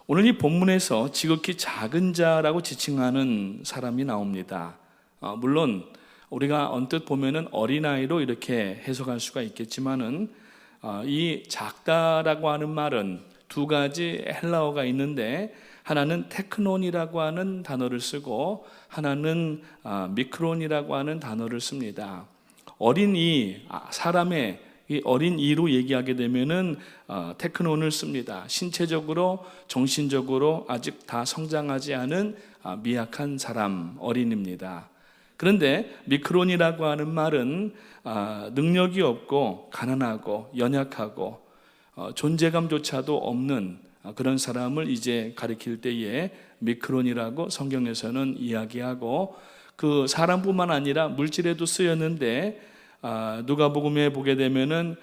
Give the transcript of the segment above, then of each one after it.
오늘 이 본문에서 지극히 작은 자라고 지칭하는 사람이 나옵니다. 물론 우리가 언뜻 보면은 어린아이로 이렇게 해석할 수가 있겠지만은 이 작다라고 하는 말은 두 가지 헬라어가 있는데, 하나는 테크논이라고 하는 단어를 쓰고 하나는 미크론이라고 하는 단어를 씁니다. 어린이, 사람의 이 어린이로 얘기하게 되면은 테크논을 씁니다. 신체적으로, 정신적으로 아직 다 성장하지 않은 미약한 사람, 어린입니다. 그런데 미크론이라고 하는 말은 능력이 없고 가난하고 연약하고 존재감조차도 없는 그런 사람을 이제 가리킬 때에 미크론이라고 성경에서는 이야기하고, 그 사람뿐만 아니라 물질에도 쓰였는데 누가복음에 보게 되면은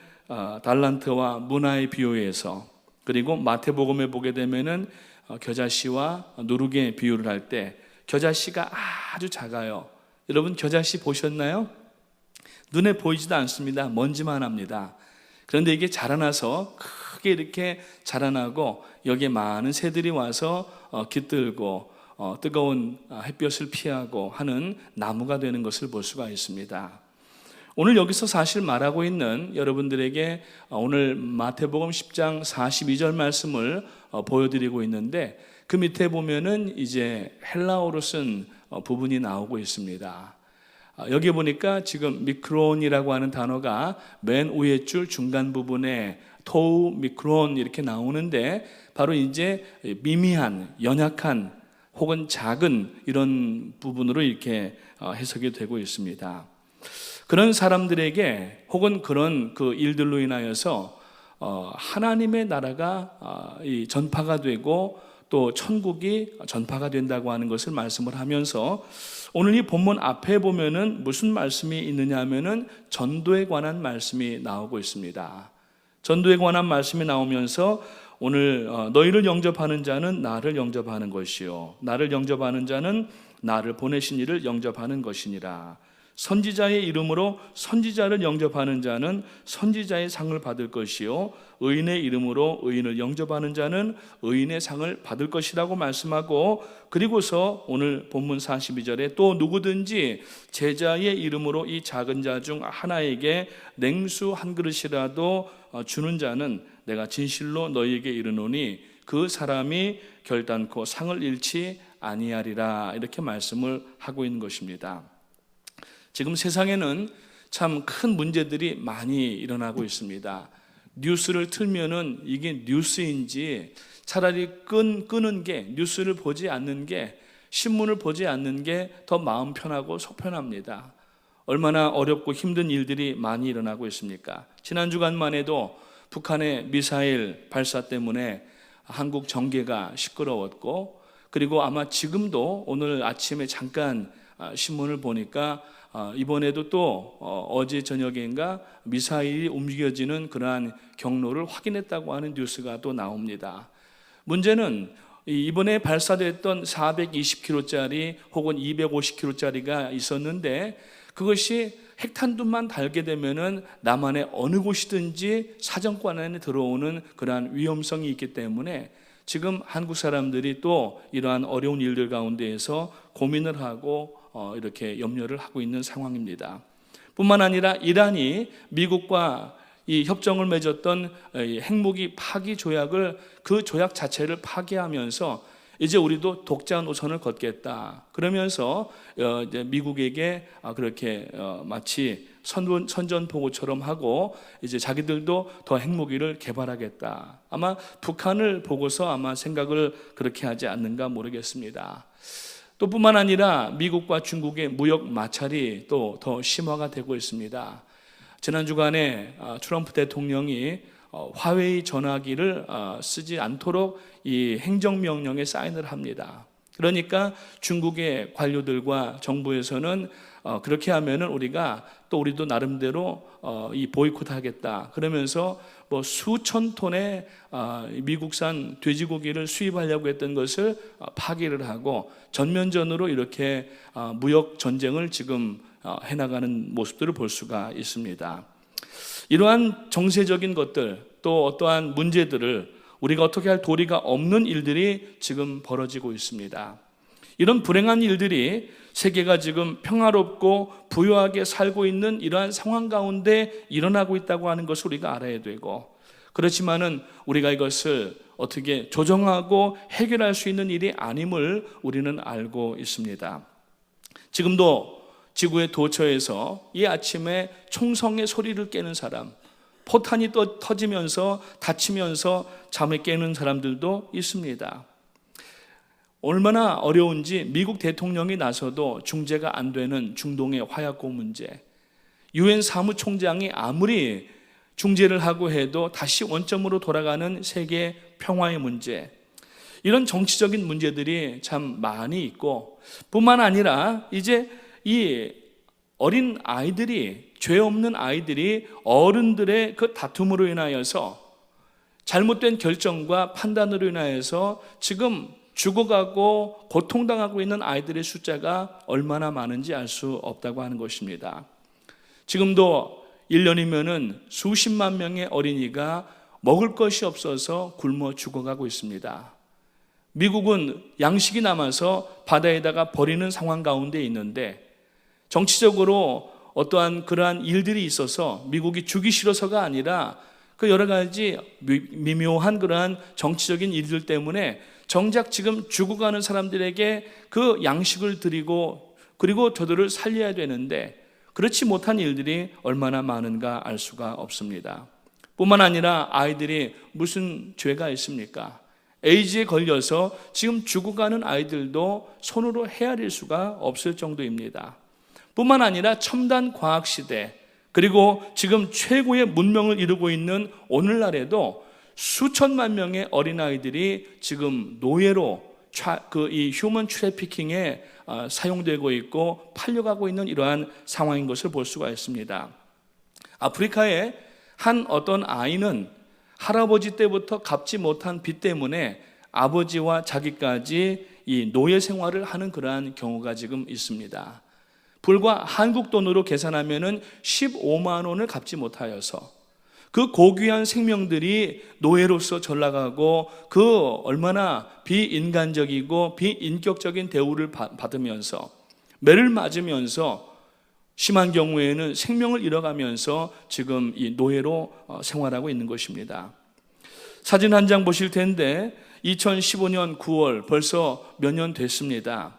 달란트와 문화의 비유에서, 그리고 마태복음에 보게 되면은 겨자씨와 누룩의 비유를 할 때 겨자씨가 아주 작아요. 여러분 겨자씨 보셨나요? 눈에 보이지도 않습니다. 먼지만 합니다. 그런데 이게 자라나서 크게 이렇게 자라나고 여기에 많은 새들이 와서 깃들고 뜨거운 햇볕을 피하고 하는 나무가 되는 것을 볼 수가 있습니다. 오늘 여기서 사실 말하고 있는 여러분들에게 오늘 마태복음 10장 42절 말씀을 보여드리고 있는데, 그 밑에 보면은 이제 헬라어로 쓴 부분이 나오고 있습니다. 여기 보니까 지금 미크론이라고 하는 단어가 맨 위에 줄 중간 부분에 토우 미크론 이렇게 나오는데, 바로 이제 미미한, 연약한 혹은 작은 이런 부분으로 이렇게 해석이 되고 있습니다. 그런 사람들에게 혹은 그런 그 일들로 인하여서 하나님의 나라가 전파가 되고 또 천국이 전파가 된다고 하는 것을 말씀을 하면서, 오늘 이 본문 앞에 보면은 무슨 말씀이 있느냐 하면은 전도에 관한 말씀이 나오고 있습니다. 전도에 관한 말씀이 나오면서 오늘 너희를 영접하는 자는 나를 영접하는 것이요 나를 영접하는 자는 나를 보내신 이를 영접하는 것이니라. 선지자의 이름으로 선지자를 영접하는 자는 선지자의 상을 받을 것이요 의인의 이름으로 의인을 영접하는 자는 의인의 상을 받을 것이라고 말씀하고, 그리고서 오늘 본문 42절에 또 누구든지 제자의 이름으로 이 작은 자 중 하나에게 냉수 한 그릇이라도 주는 자는 내가 진실로 너희에게 이르노니 그 사람이 결단코 상을 잃지 아니하리라. 이렇게 말씀을 하고 있는 것입니다. 지금 세상에는 참 큰 문제들이 많이 일어나고 있습니다. 뉴스를 틀면은 이게 뉴스인지 차라리 끄는 게, 뉴스를 보지 않는 게, 신문을 보지 않는 게 더 마음 편하고 속 편합니다. 얼마나 어렵고 힘든 일들이 많이 일어나고 있습니까? 지난 주간만 해도 북한의 미사일 발사 때문에 한국 정계가 시끄러웠고, 그리고 아마 지금도 오늘 아침에 잠깐 신문을 보니까 이번에도 또 어제 저녁인가 미사일이 움직여지는 그러한 경로를 확인했다고 하는 뉴스가 또 나옵니다. 문제는 이번에 발사됐던 420km짜리 혹은 250km짜리가 있었는데, 그것이 핵탄두만 달게 되면은 남한의 어느 곳이든지 사정권 안에 들어오는 그러한 위험성이 있기 때문에 지금 한국 사람들이 또 이러한 어려운 일들 가운데에서 고민을 하고 이렇게 염려를 하고 있는 상황입니다. 뿐만 아니라 이란이 미국과 이 협정을 맺었던 핵무기 파기 조약을, 그 조약 자체를 파기하면서 이제 우리도 독자 노선을 걷겠다 그러면서 이제 미국에게 그렇게 마치 선전포고처럼 하고 이제 자기들도 더 핵무기를 개발하겠다. 아마 북한을 보고서 아마 생각을 그렇게 하지 않는가 모르겠습니다. 또 뿐만 아니라 미국과 중국의 무역 마찰이 또 더 심화가 되고 있습니다. 지난 주간에 트럼프 대통령이 화웨이 전화기를 쓰지 않도록 이 행정명령에 사인을 합니다. 그러니까 중국의 관료들과 정부에서는 그렇게 하면은 우리도 나름대로 이 보이콧하겠다 그러면서 뭐 수천 톤의 미국산 돼지고기를 수입하려고 했던 것을 파기를 하고 전면전으로 이렇게 무역 전쟁을 지금 해나가는 모습들을 볼 수가 있습니다. 이러한 정세적인 것들, 또 어떠한 문제들을 우리가 어떻게 할 도리가 없는 일들이 지금 벌어지고 있습니다. 이런 불행한 일들이 세계가 지금 평화롭고 부유하게 살고 있는 이러한 상황 가운데 일어나고 있다고 하는 것을 우리가 알아야 되고, 그렇지만은 우리가 이것을 어떻게 조정하고 해결할 수 있는 일이 아님을 우리는 알고 있습니다. 지금도 지구의 도처에서 이 아침에 총성의 소리를 깨는 사람, 포탄이 또 터지면서 다치면서 잠에 깨는 사람들도 있습니다. 얼마나 어려운지 미국 대통령이 나서도 중재가 안 되는 중동의 화약고 문제, 유엔 사무총장이 아무리 중재를 하고 해도 다시 원점으로 돌아가는 세계 평화의 문제, 이런 정치적인 문제들이 참 많이 있고, 뿐만 아니라 이제 이 어린 아이들이, 죄 없는 아이들이 어른들의 그 다툼으로 인하여서, 잘못된 결정과 판단으로 인하여서 지금 죽어가고 고통당하고 있는 아이들의 숫자가 얼마나 많은지 알 수 없다고 하는 것입니다. 지금도 1년이면은 수십만 명의 어린이가 먹을 것이 없어서 굶어 죽어가고 있습니다. 미국은 양식이 남아서 바다에다가 버리는 상황 가운데 있는데, 정치적으로 어떠한 그러한 일들이 있어서 미국이 주기 싫어서가 아니라 그 여러 가지 미묘한 그러한 정치적인 일들 때문에 정작 지금 죽어가는 사람들에게 그 양식을 드리고 그리고 저들을 살려야 되는데, 그렇지 못한 일들이 얼마나 많은가 알 수가 없습니다. 뿐만 아니라 아이들이 무슨 죄가 있습니까? 에이즈에 걸려서 지금 죽어가는 아이들도 손으로 헤아릴 수가 없을 정도입니다. 뿐만 아니라 첨단 과학 시대, 그리고 지금 최고의 문명을 이루고 있는 오늘날에도 수천만 명의 어린아이들이 지금 노예로 이 휴먼 트래피킹에 사용되고 있고 팔려가고 있는 이러한 상황인 것을 볼 수가 있습니다. 아프리카의 한 어떤 아이는 할아버지 때부터 갚지 못한 빚 때문에 아버지와 자기까지 이 노예 생활을 하는 그러한 경우가 지금 있습니다. 불과 한국 돈으로 계산하면은 15만 원을 갚지 못하여서 그 고귀한 생명들이 노예로서 전락하고 그 얼마나 비인간적이고 비인격적인 대우를 받으면서 매를 맞으면서 심한 경우에는 생명을 잃어가면서 지금 이 노예로 생활하고 있는 것입니다. 사진 한 장 보실 텐데 2015년 9월 벌써 몇 년 됐습니다.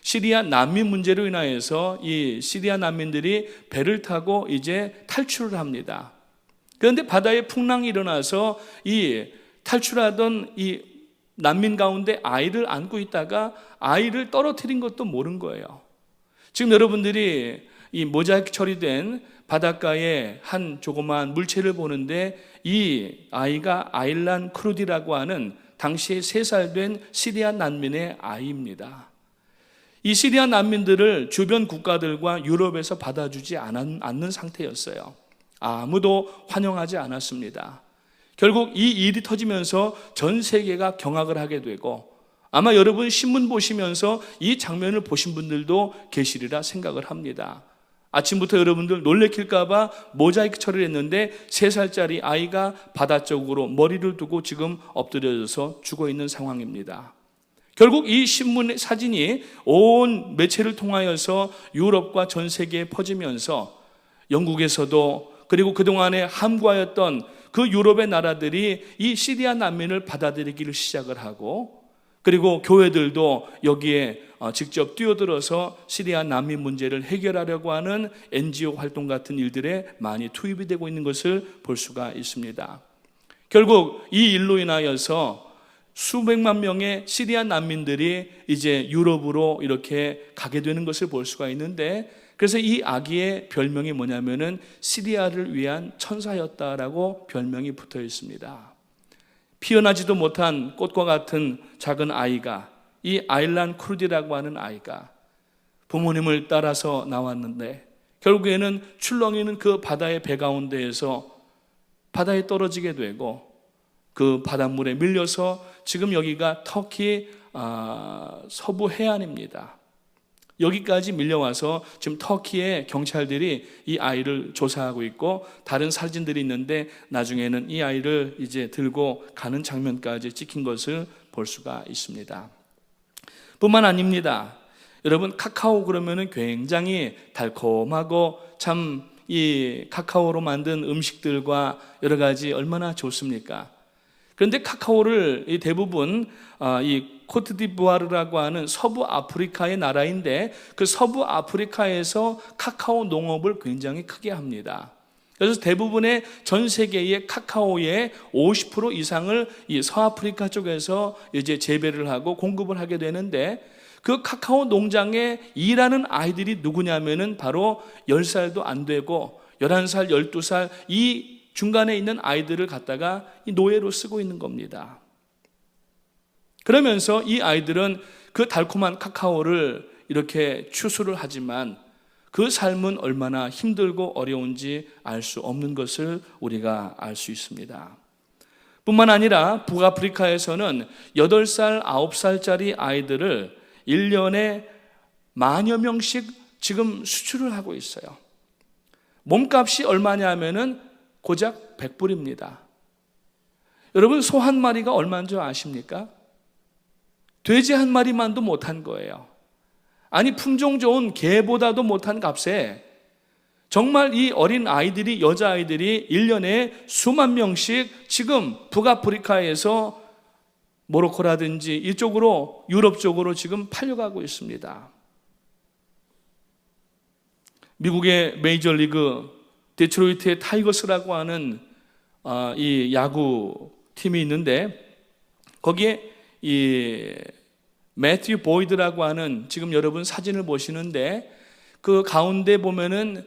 시리아 난민 문제로 인하여서 이 시리아 난민들이 배를 타고 이제 탈출을 합니다. 그런데 바다에 풍랑이 일어나서 이 탈출하던 이 난민 가운데 아이를 안고 있다가 아이를 떨어뜨린 것도 모른 거예요. 지금 여러분들이 이 모자이크 처리된 바닷가에 한 조그마한 물체를 보는데 이 아이가 아일란 크루디라고 하는 당시에 3살 된 시리아 난민의 아이입니다. 이 시리아 난민들을 주변 국가들과 유럽에서 받아주지 않는 상태였어요. 아무도 환영하지 않았습니다. 결국 이 일이 터지면서 전 세계가 경악을 하게 되고, 아마 여러분 신문 보시면서 이 장면을 보신 분들도 계시리라 생각을 합니다. 아침부터 여러분들 놀래킬까봐 모자이크 처리를 했는데 3살짜리 아이가 바다 쪽으로 머리를 두고 지금 엎드려져서 죽어있는 상황입니다. 결국 이 신문 사진이 온 매체를 통하여서 유럽과 전 세계에 퍼지면서 영국에서도, 그리고 그동안에 함구하였던 그 유럽의 나라들이 이 시리아 난민을 받아들이기를 시작을 하고, 그리고 교회들도 여기에 직접 뛰어들어서 시리아 난민 문제를 해결하려고 하는 NGO 활동 같은 일들에 많이 투입이 되고 있는 것을 볼 수가 있습니다. 결국 이 일로 인하여서 수백만 명의 시리아 난민들이 이제 유럽으로 이렇게 가게 되는 것을 볼 수가 있는데, 그래서 이 아기의 별명이 뭐냐면은 시리아를 위한 천사였다라고 별명이 붙어 있습니다. 피어나지도 못한 꽃과 같은 작은 아이가, 이 아일란 크루디라고 하는 아이가 부모님을 따라서 나왔는데 결국에는 출렁이는 그 바다의 배 가운데에서 바다에 떨어지게 되고, 그 바닷물에 밀려서 지금 여기가 터키 서부 해안입니다. 여기까지 밀려와서 지금 터키의 경찰들이 이 아이를 조사하고 있고 다른 사진들이 있는데 나중에는 이 아이를 이제 들고 가는 장면까지 찍힌 것을 볼 수가 있습니다. 뿐만 아닙니다. 여러분, 카카오 그러면은 굉장히 달콤하고 참 이 카카오로 만든 음식들과 여러 가지 얼마나 좋습니까? 그런데 카카오를 대부분 이 코트디부아르라고 하는 서부 아프리카의 나라인데 그 서부 아프리카에서 카카오 농업을 굉장히 크게 합니다. 그래서 대부분의 전 세계의 카카오의 50% 이상을 이 서아프리카 쪽에서 이제 재배를 하고 공급을 하게 되는데 그 카카오 농장에 일하는 아이들이 누구냐면은 바로 10살도 안 되고 11살, 12살 이 중간에 있는 아이들을 갖다가 이 노예로 쓰고 있는 겁니다. 그러면서 이 아이들은 그 달콤한 카카오를 이렇게 추수를 하지만 그 삶은 얼마나 힘들고 어려운지 알 수 없는 것을 우리가 알 수 있습니다. 뿐만 아니라 북아프리카에서는 8살, 9살짜리 아이들을 1년에 만여 명씩 지금 수출을 하고 있어요. 몸값이 얼마냐 하면은 고작 100불입니다. 여러분, 소 한 마리가 얼마인 줄 아십니까? 돼지 한 마리만도 못한 거예요. 아니, 품종 좋은 개보다도 못한 값에 정말 이 어린 아이들이, 여자아이들이 1년에 수만 명씩 지금 북아프리카에서 모로코라든지 이쪽으로 유럽 쪽으로 지금 팔려가고 있습니다. 미국의 메이저리그 디트로이트의 타이거스라고 하는 이 야구 팀이 있는데 거기에 이 매튜 보이드라고 하는 지금 여러분 사진을 보시는데 그 가운데 보면은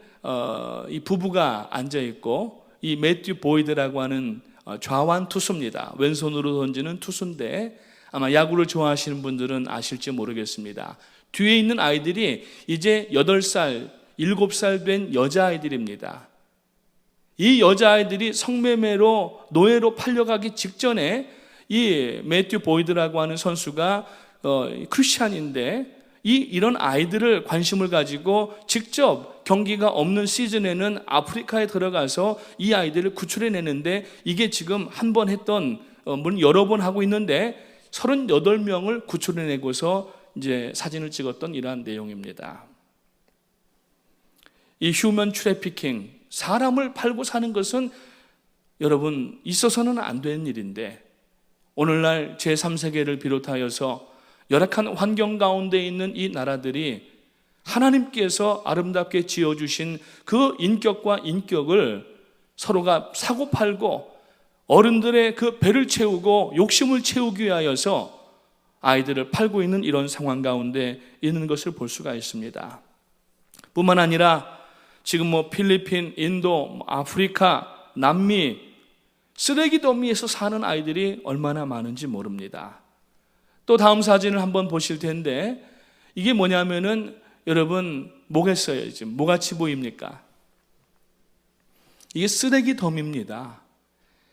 이 부부가 앉아 있고 이 매튜 보이드라고 하는 좌완 투수입니다. 왼손으로 던지는 투수인데 아마 야구를 좋아하시는 분들은 아실지 모르겠습니다. 뒤에 있는 아이들이 이제 8살, 7살 된 여자아이들입니다. 이 여자아이들이 성매매로 노예로 팔려가기 직전에 이 매튜 보이드라고 하는 선수가 크리스찬인데 이런 아이들을 관심을 가지고 직접 경기가 없는 시즌에는 아프리카에 들어가서 이 아이들을 구출해내는데 이게 지금 한 번 했던 문 여러 번 하고 있는데 38명을 구출해내고서 이제 사진을 찍었던 이러한 내용입니다. 이 휴먼 트래피킹, 사람을 팔고 사는 것은 여러분 있어서는 안 되는 일인데 오늘날 제3세계를 비롯하여서 열악한 환경 가운데 있는 이 나라들이 하나님께서 아름답게 지어주신 그 인격과 인격을 서로가 사고팔고 어른들의 그 배를 채우고 욕심을 채우기 위하여서 아이들을 팔고 있는 이런 상황 가운데 있는 것을 볼 수가 있습니다. 뿐만 아니라 지금 필리핀, 인도, 아프리카, 남미 쓰레기 더미에서 사는 아이들이 얼마나 많은지 모릅니다. 또 다음 사진을 한번 보실 텐데 이게 뭐냐면은 여러분 뭐겠어요? 지금 뭐같이 보입니까? 이게 쓰레기 더미입니다.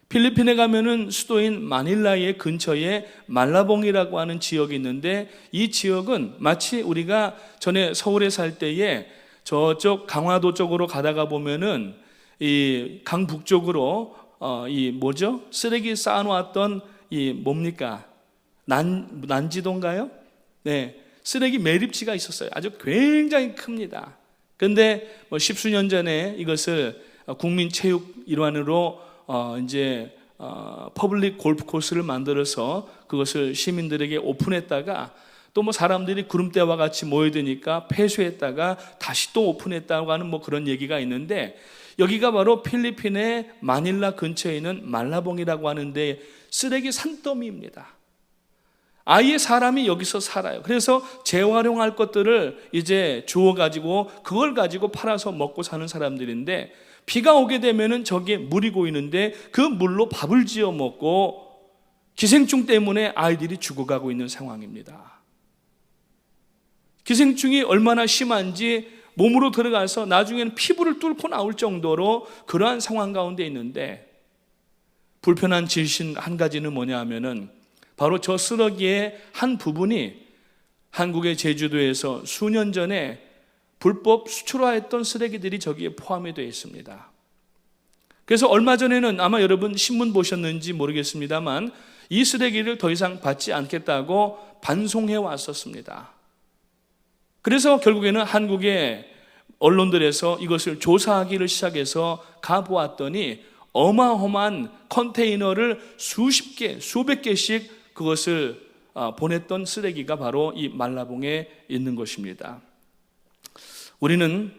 필리핀에 가면은 수도인 마닐라의 근처에 말라봉이라고 하는 지역이 있는데 이 지역은 마치 우리가 전에 서울에 살 때에 저쪽 강화도 쪽으로 가다가 보면은 이 강북쪽으로 쓰레기 쌓아놓았던 이 뭡니까? 난지도인가요? 네, 쓰레기 매립지가 있었어요. 아주 굉장히 큽니다. 그런데 10수년 전에 이것을 국민체육 일환으로 이제 퍼블릭 골프 코스를 만들어서 그것을 시민들에게 오픈했다가 또 사람들이 구름대와 같이 모여드니까 폐쇄했다가 다시 또 오픈했다고 하는 그런 얘기가 있는데 여기가 바로 필리핀의 마닐라 근처에 있는 말라봉이라고 하는데 쓰레기 산더미입니다. 아예 사람이 여기서 살아요. 그래서 재활용할 것들을 이제 주워가지고 그걸 가지고 팔아서 먹고 사는 사람들인데 비가 오게 되면은 저기에 물이 고이는데 그 물로 밥을 지어 먹고 기생충 때문에 아이들이 죽어가고 있는 상황입니다. 기생충이 얼마나 심한지 몸으로 들어가서 나중에는 피부를 뚫고 나올 정도로 그러한 상황 가운데 있는데 불편한 진실 한 가지는 뭐냐 하면은 바로 저 쓰레기의 한 부분이 한국의 제주도에서 수년 전에 불법 수출화했던 쓰레기들이 저기에 포함이 되어 있습니다. 그래서 얼마 전에는 아마 여러분 신문 보셨는지 모르겠습니다만 이 쓰레기를 더 이상 받지 않겠다고 반송해 왔었습니다. 그래서 결국에는 한국의 언론들에서 이것을 조사하기를 시작해서 가보았더니 어마어마한 컨테이너를 수십 개, 수백 개씩 그것을 보냈던 쓰레기가 바로 이 말라봉에 있는 것입니다. 우리는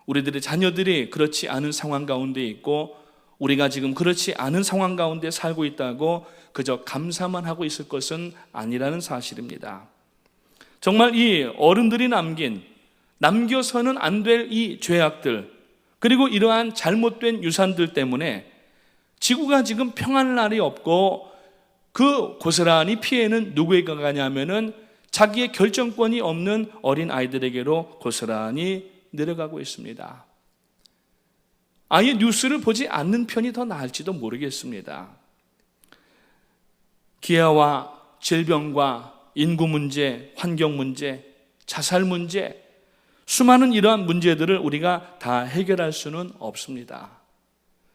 우리들의 자녀들이 그렇지 않은 상황 가운데 있고 우리가 지금 그렇지 않은 상황 가운데 살고 있다고 그저 감사만 하고 있을 것은 아니라는 사실입니다. 정말 이 어른들이 남겨서는 안 될 이 죄악들, 그리고 이러한 잘못된 유산들 때문에 지구가 지금 평안할 날이 없고 그 고스란히 피해는 누구에게 가냐면은 자기의 결정권이 없는 어린 아이들에게로 고스란히 내려가고 있습니다. 아예 뉴스를 보지 않는 편이 더 나을지도 모르겠습니다. 기아와 질병과 인구 문제, 환경 문제, 자살 문제, 수많은 이러한 문제들을 우리가 다 해결할 수는 없습니다.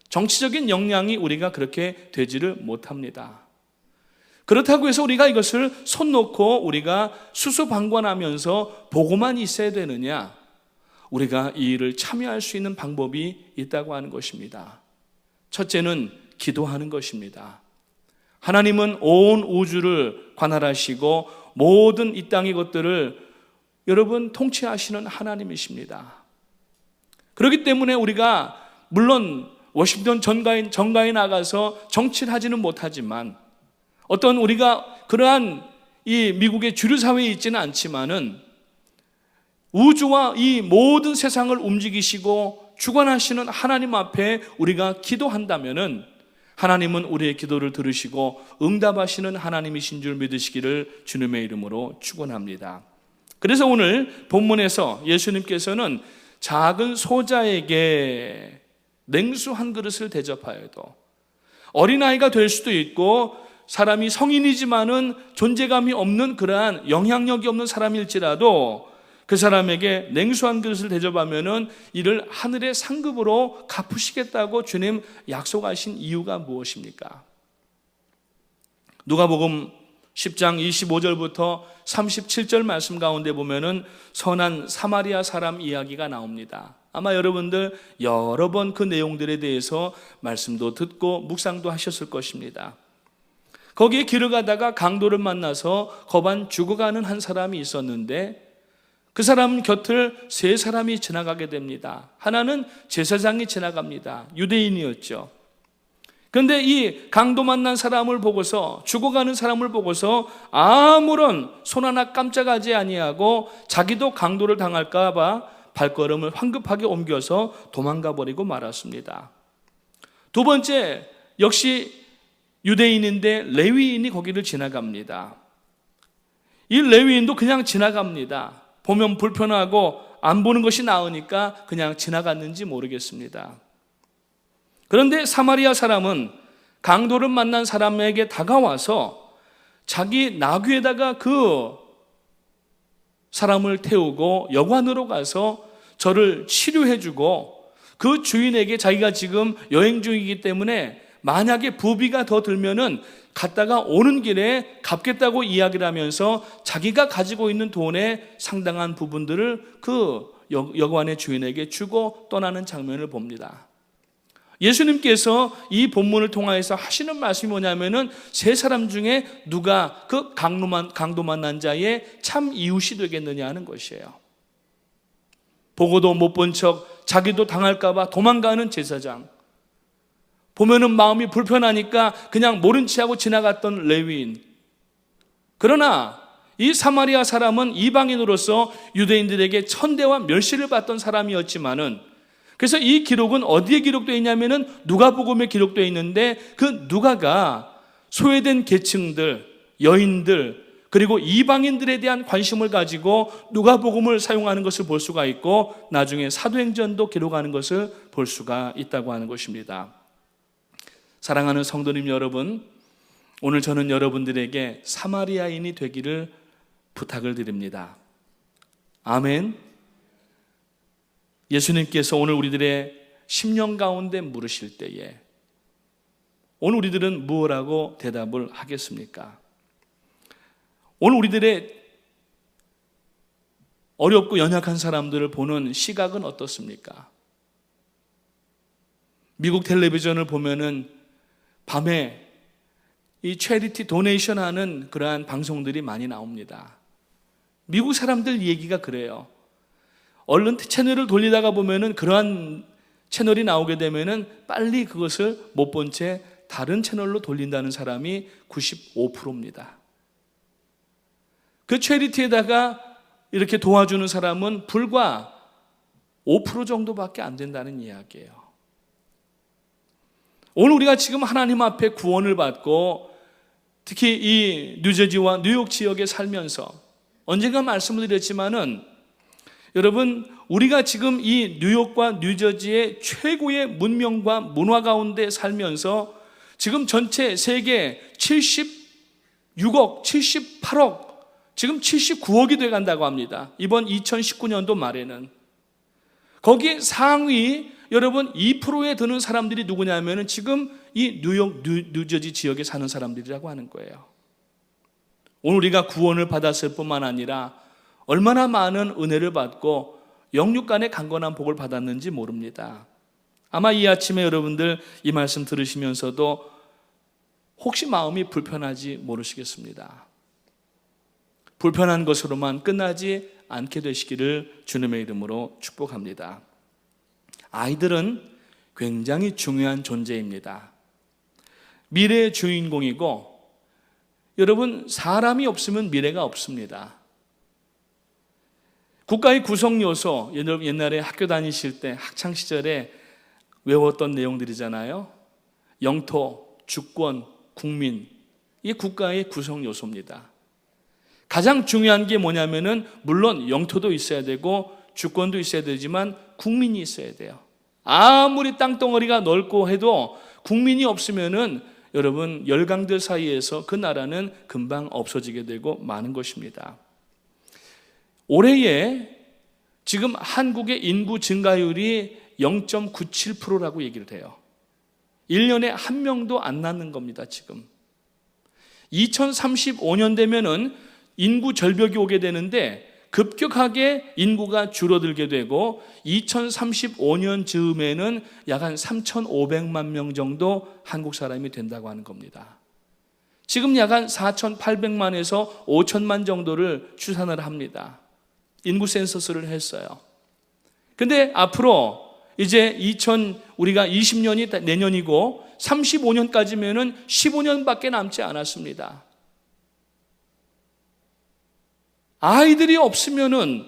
정치적인 역량이 우리가 그렇게 되지를 못합니다. 그렇다고 해서 우리가 이것을 손 놓고 우리가 수수방관하면서 보고만 있어야 되느냐? 우리가 이 일을 참여할 수 있는 방법이 있다고 하는 것입니다. 첫째는 기도하는 것입니다. 하나님은 온 우주를 관할하시고 모든 이 땅의 것들을 여러분 통치하시는 하나님이십니다. 그렇기 때문에 우리가 물론 워싱턴 정가에 나가서 정치를 하지는 못하지만 어떤 우리가 그러한 이 미국의 주류 사회에 있지는 않지만은 우주와 이 모든 세상을 움직이시고 주관하시는 하나님 앞에 우리가 기도한다면은 하나님은 우리의 기도를 들으시고 응답하시는 하나님이신 줄 믿으시기를 주님의 이름으로 축원합니다. 그래서 오늘 본문에서 예수님께서는 작은 소자에게 냉수 한 그릇을 대접하여도 어린아이가 될 수도 있고 사람이 성인이지만은 존재감이 없는 그러한 영향력이 없는 사람일지라도 그 사람에게 냉수 한 그릇을 대접하면은 이를 하늘의 상급으로 갚으시겠다고 주님 약속하신 이유가 무엇입니까? 누가복음 10장 25절부터 37절 말씀 가운데 보면은 선한 사마리아 사람 이야기가 나옵니다. 아마 여러분들 여러 번 그 내용들에 대해서 말씀도 듣고 묵상도 하셨을 것입니다. 거기에 길을 가다가 강도를 만나서 거반 죽어가는 한 사람이 있었는데 그 사람 곁을 세 사람이 지나가게 됩니다. 하나는 제사장이 지나갑니다. 유대인이었죠. 그런데 이 강도 만난 사람을 보고서, 죽어가는 사람을 보고서 아무런 손 하나 깜짝하지 아니하고 자기도 강도를 당할까 봐 발걸음을 황급하게 옮겨서 도망가 버리고 말았습니다. 두 번째, 역시 유대인인데 레위인이 거기를 지나갑니다. 이 레위인도 그냥 지나갑니다. 보면 불편하고 안 보는 것이 나으니까 그냥 지나갔는지 모르겠습니다. 그런데 사마리아 사람은 강도를 만난 사람에게 다가와서 자기 나귀에다가 그 사람을 태우고 여관으로 가서 저를 치료해주고 그 주인에게 자기가 지금 여행 중이기 때문에 만약에 부비가 더 들면은 갔다가 오는 길에 갚겠다고 이야기를 하면서 자기가 가지고 있는 돈의 상당한 부분들을 그 여관의 주인에게 주고 떠나는 장면을 봅니다. 예수님께서 이 본문을 통하여서 하시는 말씀이 뭐냐면은 세 사람 중에 누가 그 강도 만난 자의 참 이웃이 되겠느냐 하는 것이에요. 보고도 못 본 척 자기도 당할까 봐 도망가는 제사장, 보면은 마음이 불편하니까 그냥 모른 체하고 지나갔던 레위인. 그러나 이 사마리아 사람은 이방인으로서 유대인들에게 천대와 멸시를 받던 사람이었지만은, 그래서 이 기록은 어디에 기록되어 있냐면은 누가복음에 기록되어 있는데 그 누가가 소외된 계층들, 여인들, 그리고 이방인들에 대한 관심을 가지고 누가복음을 사용하는 것을 볼 수가 있고 나중에 사도행전도 기록하는 것을 볼 수가 있다고 하는 것입니다. 사랑하는 성도님 여러분, 오늘 저는 여러분들에게 사마리아인이 되기를 부탁을 드립니다. 아멘. 예수님께서 오늘 우리들의 심령 가운데 물으실 때에 오늘 우리들은 무엇라고 대답을 하겠습니까? 오늘 우리들의 어렵고 연약한 사람들을 보는 시각은 어떻습니까? 미국 텔레비전을 보면은 밤에 이 체리티 도네이션 하는 그러한 방송들이 많이 나옵니다. 미국 사람들 얘기가 그래요. 얼른 채널을 돌리다가 보면은 그러한 채널이 나오게 되면은 빨리 그것을 못 본 채 다른 채널로 돌린다는 사람이 95%입니다. 그 체리티에다가 이렇게 도와주는 사람은 불과 5% 정도밖에 안 된다는 이야기예요. 오늘 우리가 지금 하나님 앞에 구원을 받고 특히 이 뉴저지와 뉴욕 지역에 살면서 언젠가 말씀을 드렸지만은 여러분, 우리가 지금 이 뉴욕과 뉴저지의 최고의 문명과 문화 가운데 살면서 지금 전체 세계 76억, 78억, 지금 79억이 돼 간다고 합니다. 이번 2019년도 말에는. 거기 상위 여러분 2%에 드는 사람들이 누구냐면은 지금 이 뉴욕, 뉴저지 지역에 사는 사람들이라고 하는 거예요. 오늘 우리가 구원을 받았을 뿐만 아니라 얼마나 많은 은혜를 받고 영육간의 강건한 복을 받았는지 모릅니다. 아마 이 아침에 여러분들 이 말씀 들으시면서도 혹시 마음이 불편하지 모르시겠습니다. 불편한 것으로만 끝나지 않게 되시기를 주님의 이름으로 축복합니다. 아이들은 굉장히 중요한 존재입니다. 미래의 주인공이고 여러분, 사람이 없으면 미래가 없습니다. 국가의 구성 요소, 옛날에 학교 다니실 때 학창시절에 외웠던 내용들이잖아요. 영토, 주권, 국민, 이게 국가의 구성 요소입니다. 가장 중요한 게 뭐냐면은 물론 영토도 있어야 되고 주권도 있어야 되지만 국민이 있어야 돼요. 아무리 땅덩어리가 넓고 해도 국민이 없으면은 여러분 열강들 사이에서 그 나라는 금방 없어지게 되고 마는 것입니다. 올해에 지금 한국의 인구 증가율이 0.97%라고 얘기를 해요. 1년에 한 명도 안 낳는 겁니다, 지금. 2035년 되면은 인구 절벽이 오게 되는데 급격하게 인구가 줄어들게 되고 2035년 즈음에는 약 한 3,500만 명 정도 한국 사람이 된다고 하는 겁니다. 지금 약 한 4,800만에서 5,000만 정도를 추산을 합니다. 인구 센서스를 했어요. 근데 앞으로 이제 우리가 20년이 내년이고 35년까지면은 15년밖에 남지 않았습니다. 아이들이 없으면은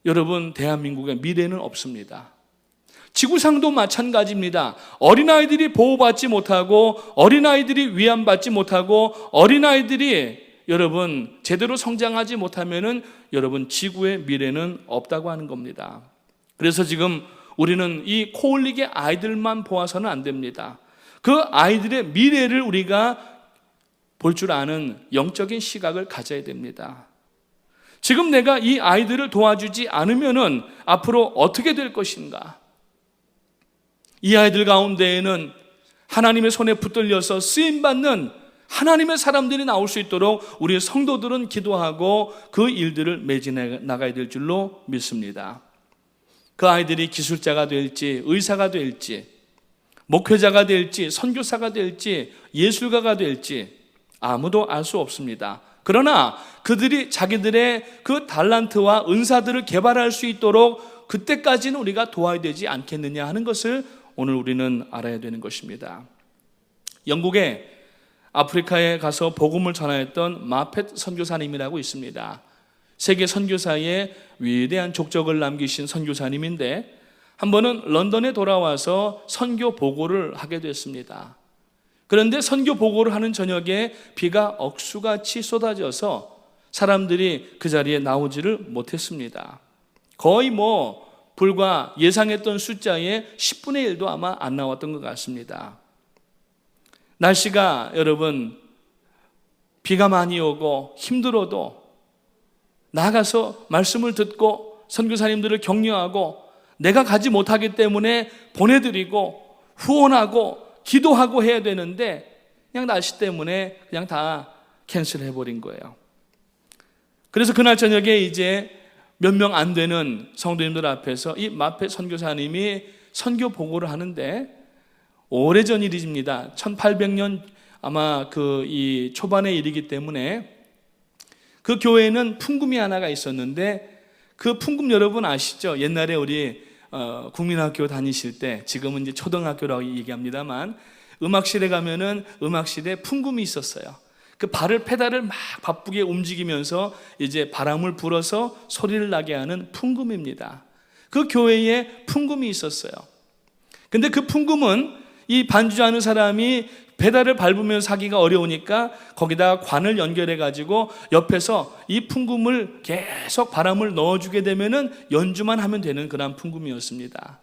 여러분 대한민국의 미래는 없습니다. 지구상도 마찬가지입니다. 어린아이들이 보호받지 못하고 어린아이들이 위안받지 못하고 어린아이들이 여러분 제대로 성장하지 못하면은 여러분 지구의 미래는 없다고 하는 겁니다. 그래서 지금 우리는 이 코올릭의 아이들만 보아서는 안 됩니다. 그 아이들의 미래를 우리가 볼 줄 아는 영적인 시각을 가져야 됩니다. 지금 내가 이 아이들을 도와주지 않으면은 앞으로 어떻게 될 것인가? 이 아이들 가운데에는 하나님의 손에 붙들려서 쓰임받는 하나님의 사람들이 나올 수 있도록 우리 성도들은 기도하고 그 일들을 매진해 나가야 될 줄로 믿습니다. 그 아이들이 기술자가 될지 의사가 될지 목회자가 될지 선교사가 될지 예술가가 될지 아무도 알 수 없습니다. 그러나 그들이 자기들의 그 달란트와 은사들을 개발할 수 있도록 그때까지는 우리가 도와야 되지 않겠느냐 하는 것을 오늘 우리는 알아야 되는 것입니다. 영국에 아프리카에 가서 복음을 전하였던 마펫 선교사님이라고 있습니다. 세계 선교사의 위대한 족적을 남기신 선교사님인데 한 번은 런던에 돌아와서 선교 보고를 하게 됐습니다. 그런데 선교 보고를 하는 저녁에 비가 억수같이 쏟아져서 사람들이 그 자리에 나오지를 못했습니다. 거의 불과 예상했던 숫자의 10분의 1도 아마 안 나왔던 것 같습니다. 날씨가 여러분 비가 많이 오고 힘들어도 나가서 말씀을 듣고 선교사님들을 격려하고 내가 가지 못하기 때문에 보내드리고 후원하고 기도하고 해야 되는데 그냥 날씨 때문에 그냥 다 캔슬해버린 거예요. 그래서 그날 저녁에 이제 몇 명 안 되는 성도님들 앞에서 이 마페 선교사님이 선교 보고를 하는데 오래전 일입니다. 1800년 아마 이 초반의 일이기 때문에 그 교회에는 풍금이 하나가 있었는데 그 풍금 여러분 아시죠? 옛날에 우리 국민학교 다니실 때, 지금은 이제 초등학교라고 얘기합니다만, 음악실에 가면은 음악실에 풍금이 있었어요. 그 페달을 막 바쁘게 움직이면서 이제 바람을 불어서 소리를 나게 하는 풍금입니다. 그 교회에 풍금이 있었어요. 근데 그 풍금은 이 반주하는 사람이 페달을 밟으면서 하기가 어려우니까 거기다가 관을 연결해 가지고 옆에서 이 풍금을 계속 바람을 넣어주게 되면은 연주만 하면 되는 그런 풍금이었습니다.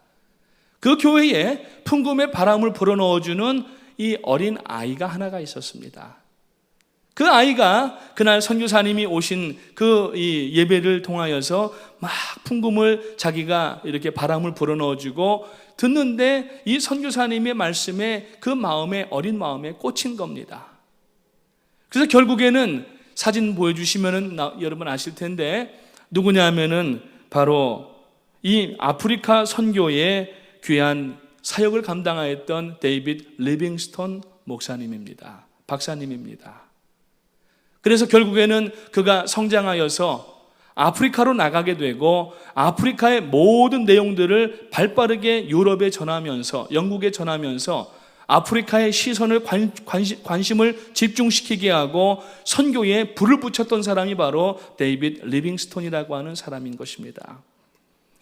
그 교회에 풍금에 바람을 불어 넣어주는 이 어린 아이가 하나가 있었습니다. 그 아이가 그날 선교사님이 오신 이 예배를 통하여서 막 풍금을 자기가 이렇게 바람을 불어 넣어주고 듣는데 이 선교사님의 말씀에 그 마음에, 어린 마음에 꽂힌 겁니다. 그래서 결국에는 사진 보여주시면은 여러분 아실 텐데 누구냐면은 바로 이 아프리카 선교의 귀한 사역을 감당하였던 데이빗 리빙스톤 목사님입니다. 박사님입니다. 그래서 결국에는 그가 성장하여서 아프리카로 나가게 되고 아프리카의 모든 내용들을 발빠르게 유럽에 전하면서, 영국에 전하면서 아프리카의 시선을 관심을 집중시키게 하고 선교에 불을 붙였던 사람이 바로 데이빗 리빙스톤이라고 하는 사람인 것입니다.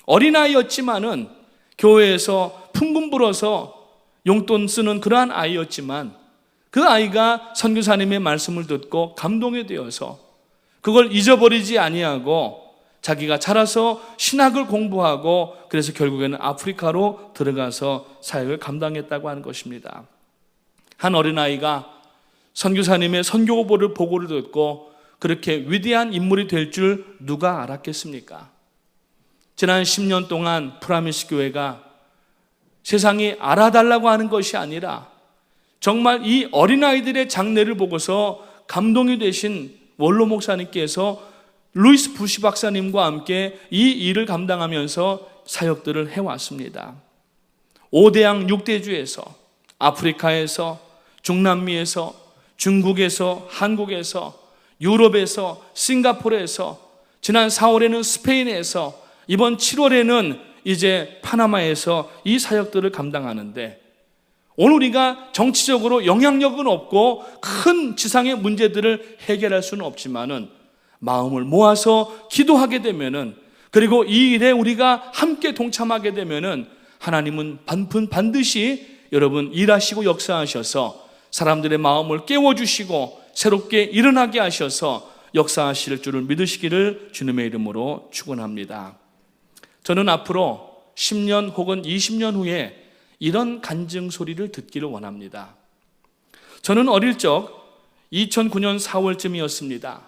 어린아이였지만은 교회에서 풍금 불어서 용돈 쓰는 그러한 아이였지만 그 아이가 선교사님의 말씀을 듣고 감동이 되어서 그걸 잊어버리지 아니하고 자기가 자라서 신학을 공부하고 그래서 결국에는 아프리카로 들어가서 사역을 감당했다고 하는 것입니다. 한 어린아이가 선교사님의 선교보를 보고를 듣고 그렇게 위대한 인물이 될 줄 누가 알았겠습니까? 지난 10년 동안 프라미스 교회가 세상이 알아달라고 하는 것이 아니라 정말 이 어린아이들의 장래를 보고서 감동이 되신 원로 목사님께서 루이스 부시 박사님과 함께 이 일을 감당하면서 사역들을 해왔습니다. 5대양 6대주에서 아프리카에서 중남미에서 중국에서 한국에서 유럽에서 싱가포르에서 지난 4월에는 스페인에서 이번 7월에는 이제 파나마에서 이 사역들을 감당하는데 오늘 우리가 정치적으로 영향력은 없고 큰 지상의 문제들을 해결할 수는 없지만은 마음을 모아서 기도하게 되면은 그리고 이 일에 우리가 함께 동참하게 되면은 하나님은 반드시 여러분 일하시고 역사하셔서 사람들의 마음을 깨워주시고 새롭게 일어나게 하셔서 역사하실 줄을 믿으시기를 주님의 이름으로 축원합니다. 저는 앞으로 10년 혹은 20년 후에 이런 간증 소리를 듣기를 원합니다. 저는 어릴 적 2009년 4월쯤이었습니다.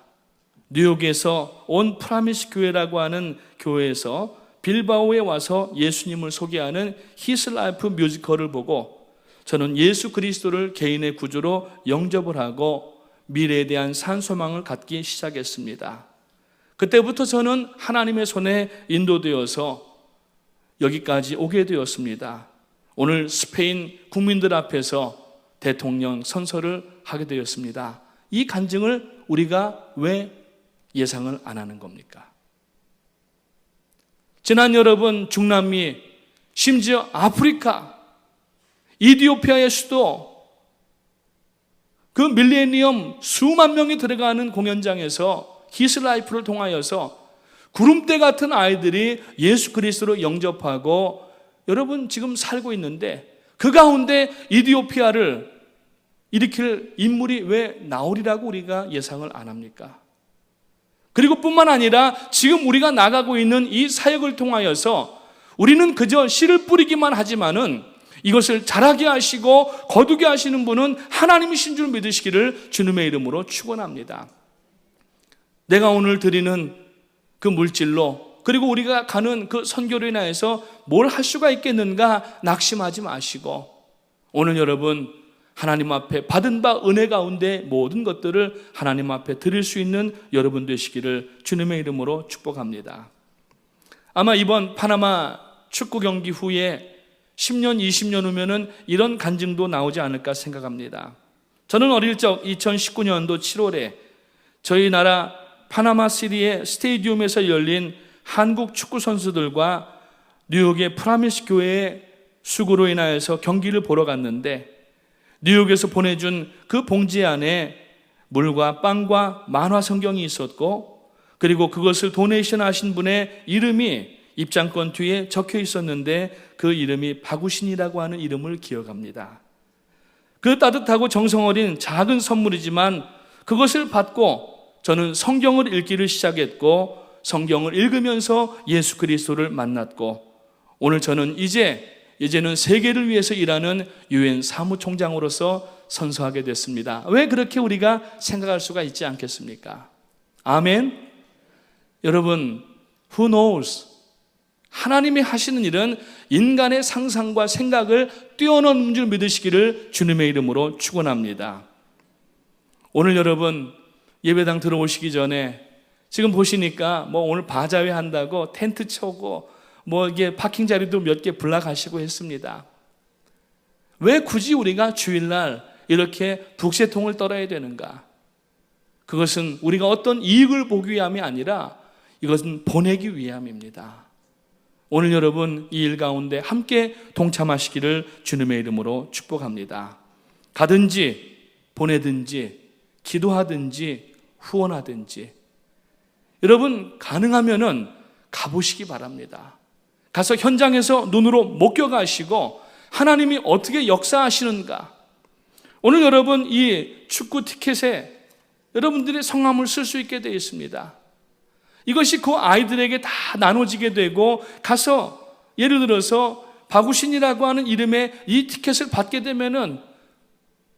뉴욕에서 온 프라미스 교회라고 하는 교회에서 빌바오에 와서 예수님을 소개하는 히스 라이프 뮤지컬을 보고 저는 예수 그리스도를 개인의 구주로 영접을 하고 미래에 대한 산소망을 갖기 시작했습니다. 그때부터 저는 하나님의 손에 인도되어서 여기까지 오게 되었습니다. 오늘 스페인 국민들 앞에서 대통령 선서를 하게 되었습니다. 이 간증을 우리가 왜 예상을 안 하는 겁니까? 지난 여러분 중남미 심지어 아프리카 이디오피아의 수도 그 밀레니엄 수만 명이 들어가는 공연장에서 히스라이프를 통하여서 구름대 같은 아이들이 예수 그리스도로 영접하고 여러분 지금 살고 있는데 그 가운데 이디오피아를 일으킬 인물이 왜 나오리라고 우리가 예상을 안 합니까? 그리고 뿐만 아니라 지금 우리가 나가고 있는 이 사역을 통하여서 우리는 그저 씨를 뿌리기만 하지만은 이것을 자라게 하시고 거두게 하시는 분은 하나님이신 줄 믿으시기를 주님의 이름으로 축원합니다. 내가 오늘 드리는 그 물질로, 그리고 우리가 가는 그 선교로 인하여서 뭘 할 수가 있겠는가 낙심하지 마시고, 오늘 여러분 하나님 앞에 받은 바 은혜 가운데 모든 것들을 하나님 앞에 드릴 수 있는 여러분 되시기를 주님의 이름으로 축복합니다. 아마 이번 파나마 축구 경기 후에 10년, 20년 후면은 이런 간증도 나오지 않을까 생각합니다. 저는 어릴 적 2019년도 7월에 저희 나라 파나마시티의 스테디움에서 열린 한국 축구 선수들과 뉴욕의 프라미스 교회의 수고로 인하여서 경기를 보러 갔는데, 뉴욕에서 보내준 그 봉지 안에 물과 빵과 만화 성경이 있었고, 그리고 그것을 도네이션 하신 분의 이름이 입장권 뒤에 적혀 있었는데 그 이름이 박우신이라고 하는 이름을 기억합니다. 그 따뜻하고 정성 어린 작은 선물이지만 그것을 받고 저는 성경을 읽기를 시작했고, 성경을 읽으면서 예수 그리스도를 만났고, 오늘 저는 이제는 세계를 위해서 일하는 유엔 사무총장으로서 선서하게 됐습니다. 왜 그렇게 우리가 생각할 수가 있지 않겠습니까? 아멘. 여러분, who knows? 하나님이 하시는 일은 인간의 상상과 생각을 뛰어넘는 줄 믿으시기를 주님의 이름으로 축원합니다. 오늘 여러분 예배당 들어오시기 전에 지금 보시니까 오늘 바자회 한다고 텐트 쳐고 이게 파킹 자리도 몇 개 불락하시고 했습니다. 왜 굳이 우리가 주일날 이렇게 북새통을 떨어야 되는가? 그것은 우리가 어떤 이익을 보기 위함이 아니라 이것은 보내기 위함입니다. 오늘 여러분 이 일 가운데 함께 동참하시기를 주님의 이름으로 축복합니다. 가든지 보내든지 기도하든지 후원하든지 여러분 가능하면은 가보시기 바랍니다. 가서 현장에서 눈으로 목격하시고 하나님이 어떻게 역사하시는가. 오늘 여러분 이 축구 티켓에 여러분들의 성함을 쓸 수 있게 되어 있습니다. 이것이 그 아이들에게 다 나눠지게 되고 가서 예를 들어서 박우신이라고 하는 이름의 이 티켓을 받게 되면은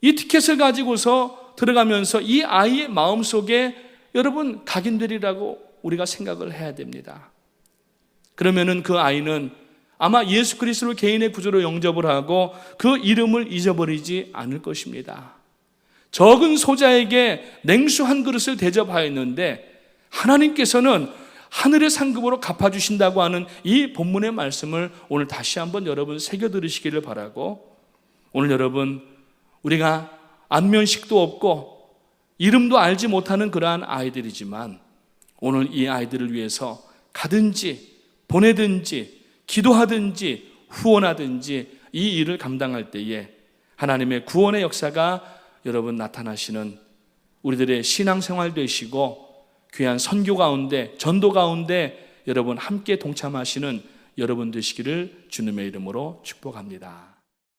이 티켓을 가지고서 들어가면서 이 아이의 마음속에 여러분 각인되리라고 우리가 생각을 해야 됩니다. 그러면은 그 아이는 아마 예수 그리스도를 개인의 구주로 영접을 하고 그 이름을 잊어버리지 않을 것입니다. 적은 소자에게 냉수 한 그릇을 대접하였는데 하나님께서는 하늘의 상급으로 갚아주신다고 하는 이 본문의 말씀을 오늘 다시 한번 여러분 새겨 들으시기를 바라고, 오늘 여러분 우리가 안면식도 없고 이름도 알지 못하는 그러한 아이들이지만 오늘 이 아이들을 위해서 가든지 보내든지 기도하든지 후원하든지 이 일을 감당할 때에 하나님의 구원의 역사가 여러분 나타나시는 우리들의 신앙생활 되시고 귀한 선교 가운데 전도 가운데 여러분 함께 동참하시는 여러분 되시기를 주님의 이름으로 축복합니다.